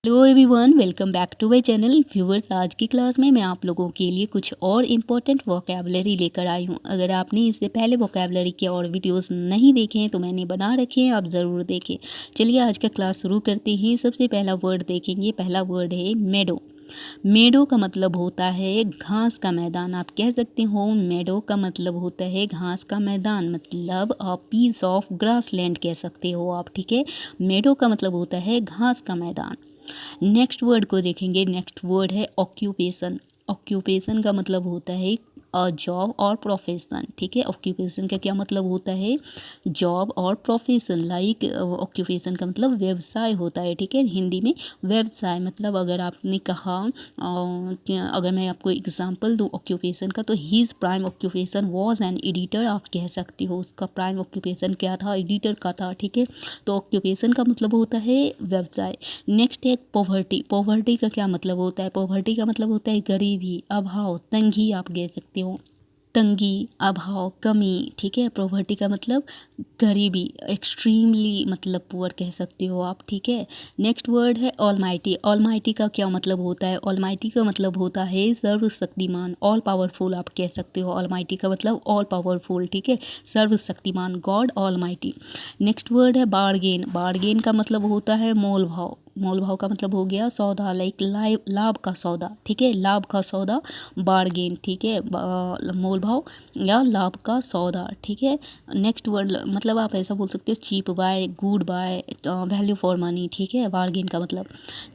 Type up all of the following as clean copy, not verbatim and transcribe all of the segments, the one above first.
Hello everyone, welcome back to my channel. Viewers, आज की class में मैं आप लोगों के लिए कुछ और इम्पोर्टेंट वोकैबुलरी लेकर आई हूँ। अगर आपने इससे पहले वोकैबुलरी के और वीडियोस नहीं देखे हैं तो मैंने बना रखे हैं, आप ज़रूर देखें। चलिए आज का क्लास शुरू करते हैं। सबसे पहला वर्ड देखेंगे। पहला वर्ड है मेडो। मेडो का मतलब होता है घास का मैदान। आप कह सकते हो मेडो का मतलब होता है घास का मैदान, मतलब पीस ऑफ ग्रास लैंड कह सकते हो आप। ठीक है, मेडो का मतलब होता है घास का मैदान। नेक्स्ट वर्ड को देखेंगे। नेक्स्ट वर्ड है ऑक्यूपेशन। ऑक्यूपेशन का मतलब होता है जॉब और प्रोफेशन। ठीक है, ऑक्यूपेशन का क्या मतलब होता है? जॉब और प्रोफेशन। लाइक ऑक्यूपेशन का मतलब व्यवसाय होता है। ठीक है, हिंदी में व्यवसाय मतलब अगर आपने कहा अगर मैं आपको एग्जांपल दूँ ऑक्यूपेशन का, तो his prime occupation was an editor. आप कह सकते हो उसका प्राइम ऑक्यूपेशन क्या था? एडिटर का था। ठीक है, तो ऑक्यूपेशन का मतलब होता है व्यवसाय। नेक्स्ट है पॉवर्टी। पॉवर्टी का क्या मतलब होता है? पॉवर्टी का मतलब होता है गरीबी, अभाव, तंगी। आप कह सकते हो तंगी, अभाव, कमी। ठीक है, पॉवर्टी का मतलब गरीबी, एक्सट्रीमली मतलब पुअर कह सकते हो आप। ठीक है, नेक्स्ट वर्ड है ऑलमाइटी। ऑलमाइटी का क्या मतलब होता है? ऑलमाइटी का मतलब होता है सर्वशक्तिमान, ऑल पावरफुल। आप कह सकते हो ऑलमाइटी का मतलब ऑल पावरफुल। ठीक है, सर्वशक्तिमान, गॉड ऑलमाइटी। नेक्स्ट वर्ड है बार्गेन। बार्गेन का मतलब होता है मोल भाव। मोल भाव का मतलब हो गया सौदा, लाइक लाभ का सौदा। ठीक है, लाभ का सौदा, बार्गेन। ठीक है, मोल भाव या लाभ का सौदा। ठीक है, नेक्स्ट वर्ड मतलब आप ऐसा बोल सकते हो cheap buy, good buy, value for money. ठीक है, बार्गेन का मतलब।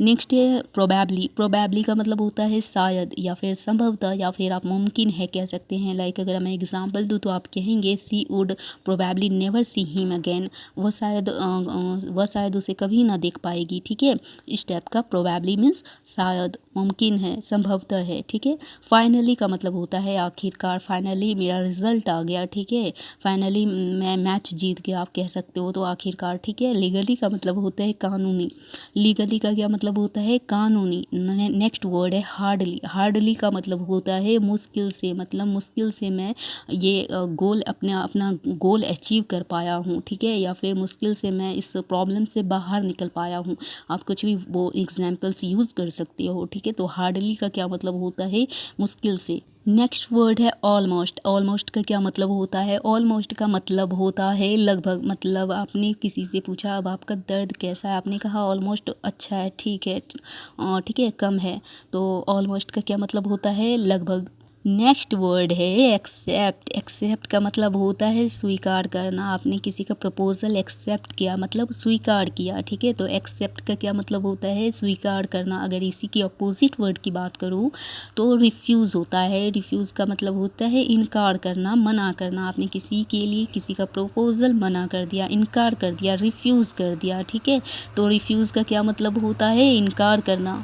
नेक्स्ट है प्रोबेबली। प्रोबेबली का मतलब होता है शायद या फिर संभवतः या फिर आप मुमकिन है कह सकते हैं। लाइक अगर मैं एग्जांपल दूँ तो आप कहेंगे she would probably never see him again. वह शायद उसे कभी ना देख पाएगी। ठीक है, इस टाइप का प्रोबेबली मीन्स शायद, मुमकिन है, संभवतः है। ठीक है, फाइनली का मतलब होता है आखिरकार। फाइनली मेरा रिजल्ट आ गया। ठीक है, फाइनली मैं मैच जीत गया आप कह सकते हो, तो आखिरकार। ठीक है, लीगली का मतलब होता है कानूनी। लीगली का क्या मतलब होता है? कानूनी। नेक्स्ट वर्ड है हार्डली। हार्डली का मतलब होता है मुश्किल से, मतलब मुश्किल से मैं ये गोल अपना गोल अचीव कर पाया हूँ। ठीक है, या फिर मुश्किल से मैं इस प्रॉब्लम से बाहर निकल पाया हूँ। आप कुछ भी वो एग्जाम्पल्स यूज़ कर सकते हो। ठीक है, तो हार्डली का क्या मतलब होता है? मुश्किल से। नेक्स्ट वर्ड है ऑलमोस्ट। ऑलमोस्ट का क्या मतलब होता है? ऑलमोस्ट का मतलब होता है लगभग। मतलब आपने किसी से पूछा अब आपका दर्द कैसा है, आपने कहा ऑलमोस्ट अच्छा है, ठीक है, ठीक है, कम है। तो ऑलमोस्ट का क्या मतलब होता है? लगभग। नेक्स्ट वर्ड है एक्सेप्ट। एक्सेप्ट का मतलब होता है स्वीकार करना। आपने किसी का प्रपोजल एक्सेप्ट किया मतलब स्वीकार किया। ठीक है, तो एक्सेप्ट का क्या मतलब होता है? स्वीकार करना। अगर इसी की अपोजिट वर्ड की बात करूँ तो रिफ्यूज़ होता है। रिफ्यूज़ का मतलब होता है इनकार करना, मना करना। आपने किसी के लिए किसी का प्रपोजल मना कर दिया, इनकार कर दिया, रिफ्यूज़ कर दिया। ठीक है, तो रिफ्यूज़ का क्या मतलब होता है? इनकार करना।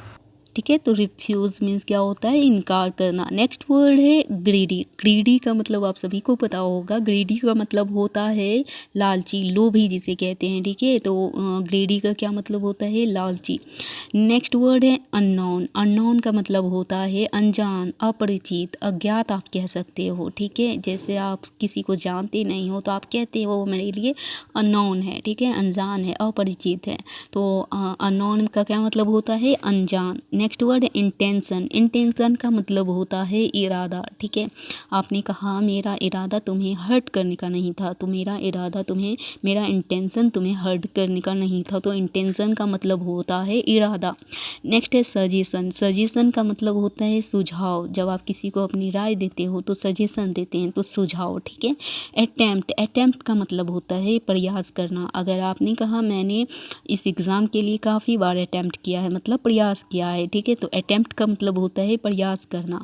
ठीक है, तो रिफ्यूज़ मीन्स क्या होता है? इनकार करना। नेक्स्ट वर्ड है ग्रीडी। ग्रीडी का मतलब आप सभी को पता होगा। ग्रीडी का मतलब होता है लालची, लोभी जिसे कहते हैं। ठीक है, तो ग्रीडी का क्या मतलब होता है? लालची। नेक्स्ट वर्ड है अननोन। अननोन का मतलब होता है अनजान, अपरिचित, अज्ञात आप कह सकते हो। ठीक है, जैसे आप किसी को जानते नहीं हो तो आप कहते हो वो मेरे लिए अननोन है। ठीक है, अनजान है, अपरिचित है। तो अननोन का क्या मतलब होता है? अनजान। नेक्स्ट वर्ड है इंटेंशन। इंटेंशन का मतलब होता है इरादा। ठीक है, आपने कहा मेरा इरादा तुम्हें हर्ट करने का नहीं था, तो मेरा इरादा तुम्हें, मेरा इंटेंशन तुम्हें हर्ट करने का नहीं था। तो इंटेंशन का मतलब होता है इरादा। नेक्स्ट है सजेशन। सजेशन का मतलब होता है सुझाव। जब आप किसी को अपनी राय देते हो तो सजेशन देते हैं, तो सुझाव। ठीक है, अटेम्प्ट। अटेम्प्ट का मतलब होता है प्रयास करना। अगर आपने कहा मैंने इस एग्ज़ाम के लिए काफ़ी बार अटेम्प्ट किया है, मतलब प्रयास किया है। ठीक है, तो अटेम्प्ट का मतलब होता है प्रयास करना।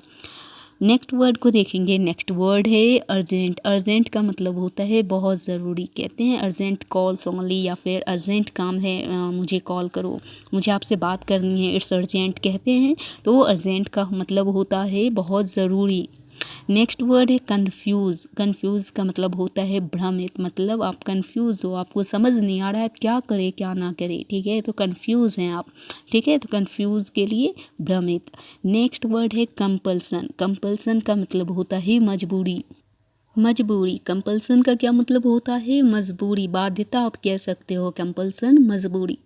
नेक्स्ट वर्ड को देखेंगे। नेक्स्ट वर्ड है अर्जेंट। अर्जेंट का मतलब होता है बहुत ज़रूरी। कहते हैं अर्जेंट कॉल्स ओनली, या फिर अर्जेंट काम है, मुझे कॉल करो, मुझे आपसे बात करनी है, इट्स अर्जेंट कहते हैं। तो अर्जेंट का मतलब होता है बहुत ज़रूरी। नेक्स्ट वर्ड है कन्फ्यूज़। कन्फ्यूज़ का मतलब होता है भ्रमित, मतलब आप कन्फ्यूज़ हो, आपको समझ नहीं आ रहा है क्या करें क्या ना करें। ठीक है, तो कन्फ्यूज़ हैं आप। ठीक है, तो कन्फ्यूज़ के लिए भ्रमित। नेक्स्ट वर्ड है कंपल्सन। कंपल्सन का मतलब होता है मजबूरी। मजबूरी, कंपल्सन का क्या मतलब होता है? मजबूरी, बाध्यता आप कह सकते हो, कंपल्सन मजबूरी।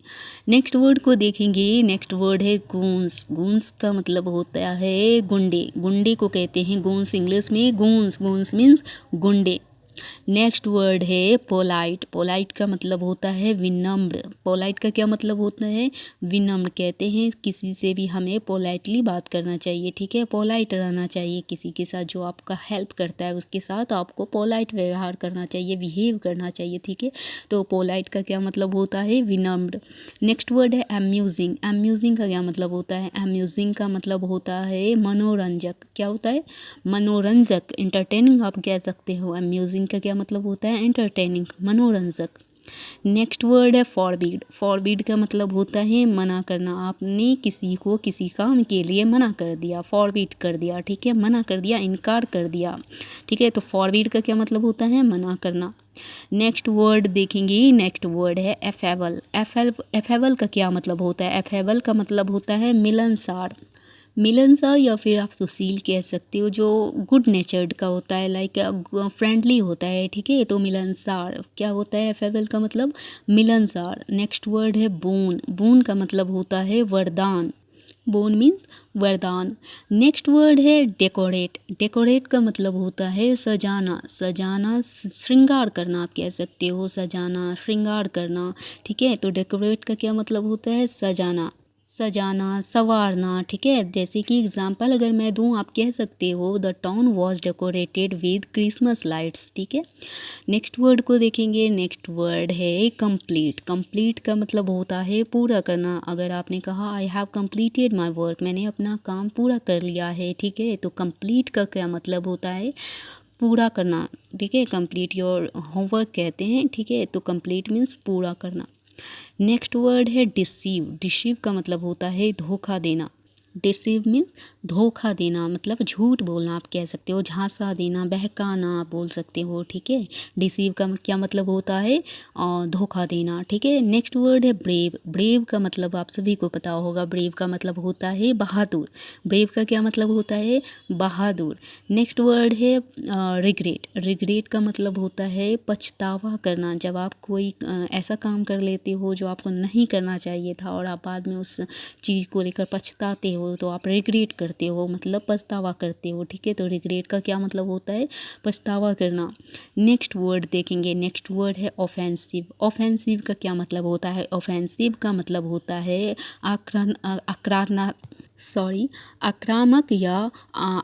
नेक्स्ट वर्ड को देखेंगे, नेक्स्ट वर्ड है गूंस। गूंस का मतलब होता है गुंडे, गुंडे को कहते हैं गूंस, इंग्लिश में गूंस, गूंस मीन्स गुंडे। नेक्स्ट वर्ड है पोलाइट। पोलाइट का मतलब होता है विनम्र। पोलाइट का क्या मतलब होता है? विनम्र। कहते हैं किसी से भी हमें पोलाइटली बात करना चाहिए, ठीक है, पोलाइट रहना चाहिए। किसी के साथ जो आपका हेल्प करता है उसके साथ आपको पोलाइट व्यवहार करना चाहिए, बिहेव करना चाहिए, ठीक है। तो पोलाइट का क्या मतलब होता है? विनम्र। नेक्स्ट वर्ड है अम्यूजिंग। अम्यूजिंग का क्या मतलब होता है? अम्यूजिंग का मतलब होता है मनोरंजक। क्या होता है? मनोरंजक, इंटरटेनिंग आप कह सकते हो। अम्यूजिंग का क्या मतलब होता है? एंटरटेनिंग, मनोरंजक। नेक्स्ट वर्ड है फॉरबिड। फॉरबिड का मतलब होता है मना करना। आपने किसी को किसी काम के लिए मना कर दिया, फॉरबिड कर दिया, ठीक है, मना कर दिया, इनकार कर दिया, ठीक है। तो फॉरबिड का क्या मतलब होता है? मना करना। नेक्स्ट वर्ड देखेंगे, नेक्स्ट वर्ड है एफेबल। एफेबल का क्या मतलब होता है? एफेबल का मतलब होता है मिलनसार। मिलनसार या फिर आप सुशील कह सकते हो, जो गुड नेचर्ड का होता है, लाइक फ्रेंडली होता है, ठीक है। तो मिलनसार क्या होता है? अफेबल का मतलब मिलनसार। नेक्स्ट वर्ड है बोन। बोन का मतलब होता है वरदान। बोन मीन्स वरदान। नेक्स्ट वर्ड है डेकोरेट। डेकोरेट का मतलब होता है सजाना। सजाना, श्रृंगार करना आप कह सकते हो, सजाना, श्रृंगार करना, ठीक है। तो डेकोरेट का क्या मतलब होता है? सजाना, सजाना, संवारना, ठीक है। जैसे कि एग्जांपल अगर मैं दूं, आप कह सकते हो the town was decorated with Christmas lights, ठीक है। नेक्स्ट वर्ड को देखेंगे, नेक्स्ट वर्ड है कंप्लीट। कंप्लीट का मतलब होता है पूरा करना। अगर आपने कहा I have completed my work, मैंने अपना काम पूरा कर लिया है, ठीक है। तो कंप्लीट का क्या मतलब होता है? पूरा करना, ठीक है। कंप्लीट योर होमवर्क कहते हैं, ठीक है। तो कंप्लीट मीन्स पूरा करना। नेक्स्ट वर्ड है डिसीव। डिसीव का मतलब होता है धोखा देना। डिसीव मीन्स धोखा देना, मतलब झूठ बोलना आप कह सकते हो, झांसा देना, बहकाना आप बोल सकते हो, ठीक है। डिसीव का क्या मतलब होता है? धोखा देना, ठीक है। नेक्स्ट वर्ड है ब्रेव। ब्रेव का मतलब आप सभी को पता होगा, ब्रेव का मतलब होता है बहादुर। ब्रेव का क्या मतलब होता है? बहादुर। नेक्स्ट वर्ड है रिग्रेट। रिग्रेट का मतलब होता है पछतावा करना। जब आप कोई ऐसा काम कर लेते हो जो आपको नहीं करना चाहिए था और आप बाद में उस चीज़ को लेकर पछताते हो, तो आप रिग्रेट करते हो, मतलब पछतावा करते हो, ठीक है। तो रिग्रेट का क्या मतलब होता है? पछतावा करना। नेक्स्ट वर्ड देखेंगे, नेक्स्ट वर्ड है ऑफेंसिव। ऑफेंसिव का क्या मतलब होता है? ऑफेंसिव का मतलब होता है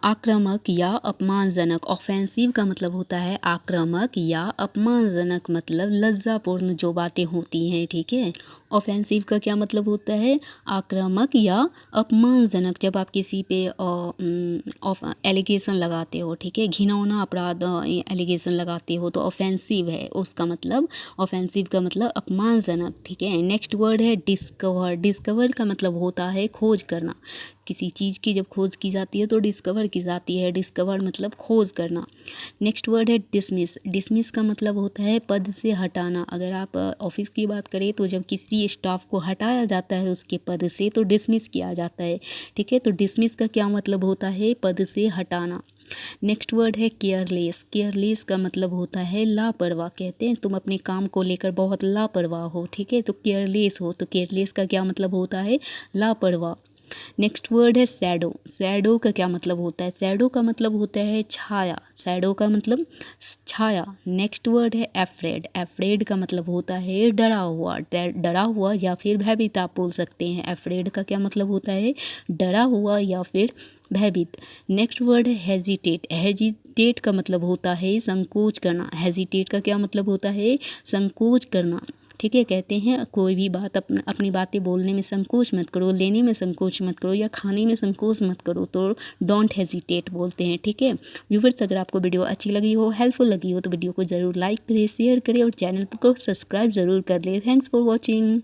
आक्रामक या अपमानजनक। ऑफेंसिव का मतलब होता है आक्रामक या अपमानजनक, मतलब लज्जापूर्ण जो बातें होती हैं, ठीक है। ऑफेंसिव का क्या मतलब होता है? आक्रामक या अपमानजनक। जब आप किसी पे एलिगेशन लगाते हो, ठीक है, घिनौना अपराध एलिगेशन लगाते हो, तो ऑफेंसिव है उसका मतलब। ऑफेंसिव का मतलब अपमानजनक, ठीक है। नेक्स्ट वर्ड है डिस्कवर। डिस्कवर का मतलब होता है खोज करना। किसी चीज़ की जब खोज की जाती है तो डिस्कवर की जाती है। डिस्कवर मतलब खोज करना। नेक्स्ट वर्ड है डिसमिस। डिसमिस का मतलब होता है पद से हटाना। अगर आप ऑफिस की बात करें तो जब किसी स्टाफ को हटाया जाता है उसके पद से तो डिसमिस किया जाता है, ठीक है। तो डिसमिस का क्या मतलब होता है? पद से हटाना। नेक्स्ट वर्ड है केयरलेस। केयरलेस का मतलब होता है लापरवाह। कहते हैं तुम अपने काम को लेकर बहुत लापरवाह हो, ठीक है, तो केयरलेस हो। तो केयरलेस का क्या मतलब होता है? लापरवाह। नेक्स्ट वर्ड है शैडो। शैडो का क्या मतलब होता है? शैडो का मतलब होता है छाया। शैडो का मतलब छाया। नेक्स्ट वर्ड है एफ्रेड। एफ्रेड का मतलब होता है डरा हुआ। डरा हुआ या फिर भयभीत आप बोल सकते हैं। एफ्रेड का क्या मतलब होता है? डरा हुआ या फिर भयभीत। नेक्स्ट वर्ड है हेजिटेट। हेजिटेट का मतलब होता है संकोच करना। हेजिटेट का क्या मतलब होता है? संकोच करना, ठीक है। कहते हैं कोई भी बात अपनी बातें बोलने में संकोच मत करो, लेने में संकोच मत करो या खाने में संकोच मत करो, तो डोंट हेजिटेट बोलते हैं, ठीक है। व्यूवर्स, अगर आपको वीडियो अच्छी लगी हो, हेल्पफुल लगी हो, तो वीडियो को ज़रूर लाइक करें, शेयर करें और चैनल को सब्सक्राइब ज़रूर कर लें। Thanks for watching.